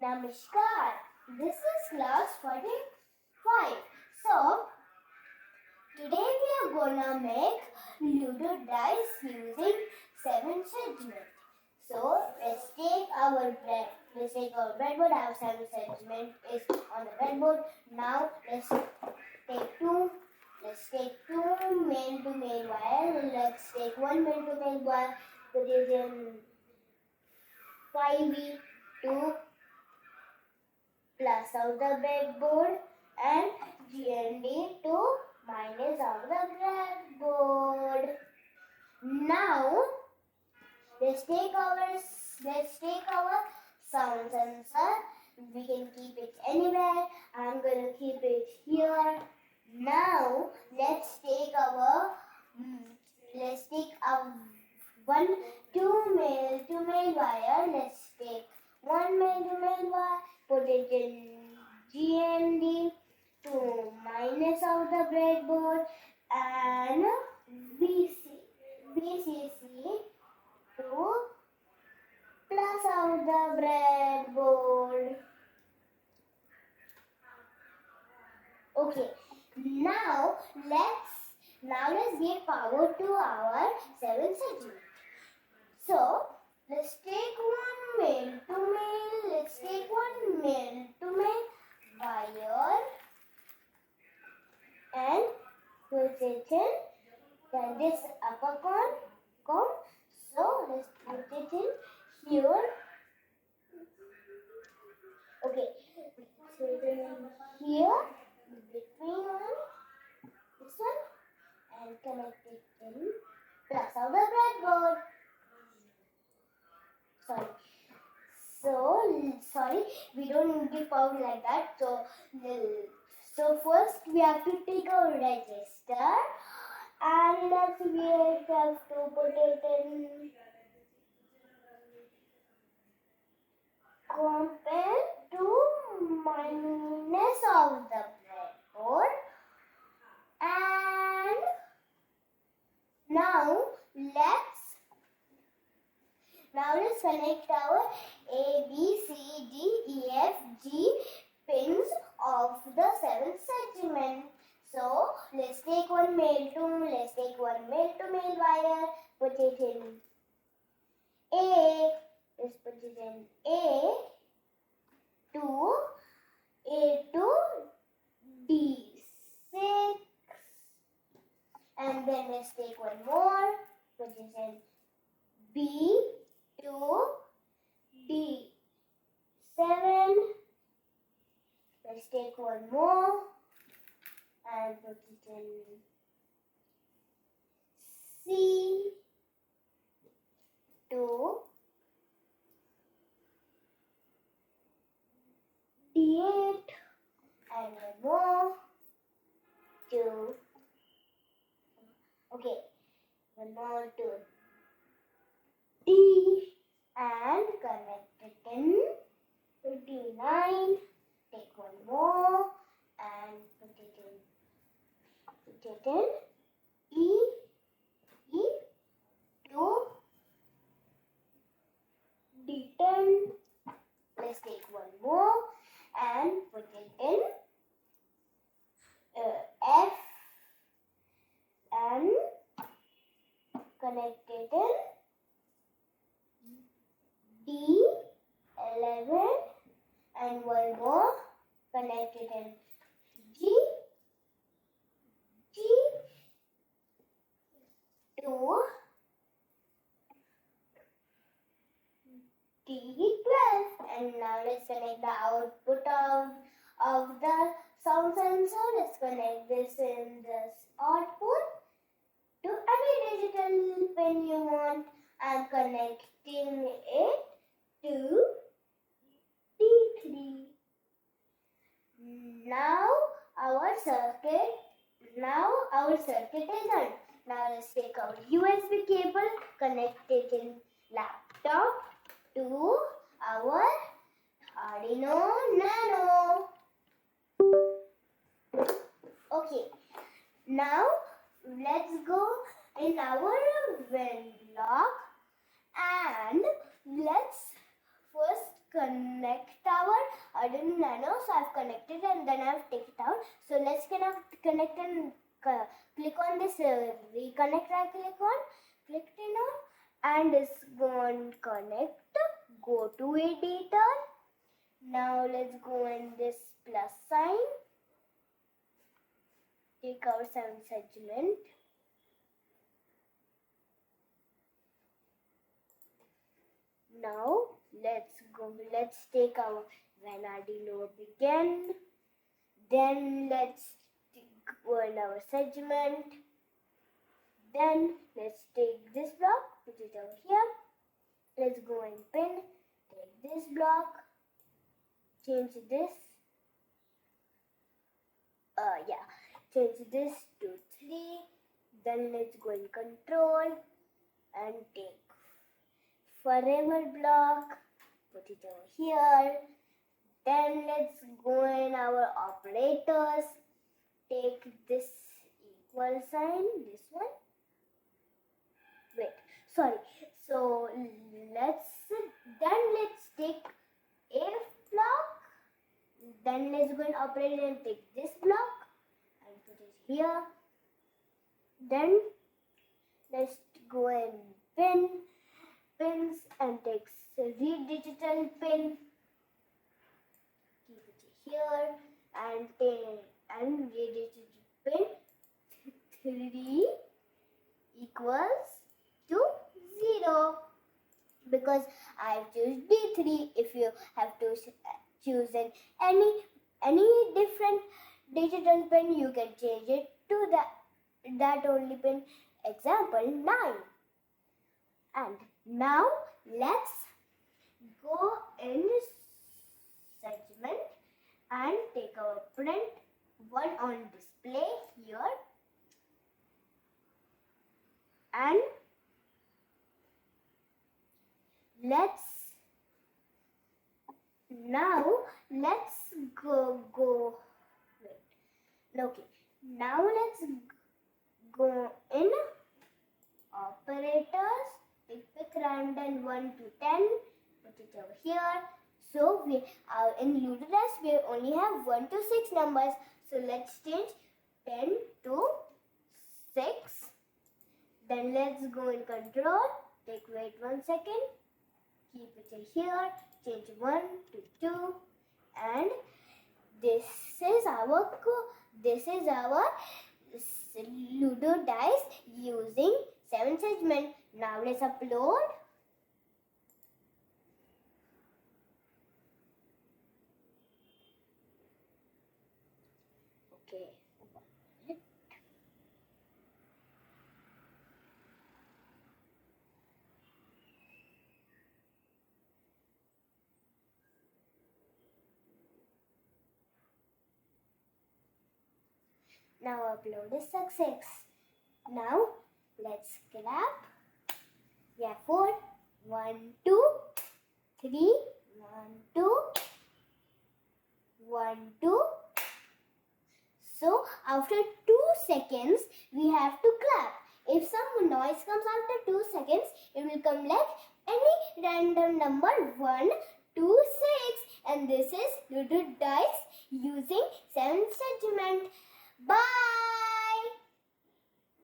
Namaskar. This is class 45. So, today we are gonna make Ludo Dice using 7 segments. So, let's take our breadboard. Our 7 segment is on the breadboard. Now, let's take two male to male wire. Let's take one male to male wire, put it in 5V to plus out the breadboard and GND to minus out the breadboard. Now let's take our sound sensor. We can keep it anywhere. I'm gonna keep it here. Now let's take our two male to male wire. Let's take one male to male wire, put it in GND to minus out the breadboard and VCC to plus out the breadboard. Okay, now let's give power to our 7 segment. So let's take one male to male wire and put it in this upper comb. So let's put it in here. Okay, put it in here between this one and connect it in plus out the breadboard. Sorry, we don't give power like that. So first we have to take our register and we have to put it in compare to minus of the breadboard. And now let's connect our A, B, C, D, E, F, G pins of the 7 segment. So let's take one male to male wire, put it in A. Let's put it in A to D6, and then let's take one more, put it in B to D7. Let's take one more and put it in C to D8 and one more to D and connect it in to D9. Take one more and put it in E to D10. Let's take one more and put it in F and connect it in D11 and one more, connect it in G to D12. And now let's connect the output of the sound sensor. Let's connect this in this output to any digital pin you want. I'm connecting it to D3. Now our circuit is on. Now let's take our USB cable, connect it in laptop to our Arduino Nano. Okay, now let's go in our Venlog and let's first connect our Arduino Nano. So I've connected and then I've taken it out. So let's connect and click on this reconnect. I click it on, and it's going to connect. Go to editor. Now let's go in this plus sign. Take our sound segment. Now let's take our when Arduino begin. Then let's go in our segment. Then let's take this block, put it over here. Let's go in pin, take this block, change this. Change this to 3. Then let's go in control and take forever block, put it over here. Then let's go in our operators, take this equal sign, this one. Wait, sorry. So let's take if block. Then let's go and operate and take this block and put it here. Then let's go and pins and take read digital pin. Keep it here and read digital pin 3 equals to 0 because I choose B3. If you have to choose any different digital pin, you can change it to that only pin. Example 9. And now let's go in segment and take our print one on display here. And let's go wait. Okay. Now let's go in operators. Pick random 1 to 10. Put it over here. So we in Ludo Dice we only have 1 to 6 numbers. So let's change 10 to 6. Then let's go in control. Wait 1 second. Keep it here. Change 1 to 2. And this is our Ludo Dice using 7 segment. Now let's upload. Okay. Now upload is success. Now let's clap. We have 4, 1, 2, 3, 1, 2, 1, 2. So after 2 seconds, we have to clap. If some noise comes after 2 seconds, it will come like any random number 1, 2, 6. And this is Ludo Dice using 7 segment. Bye.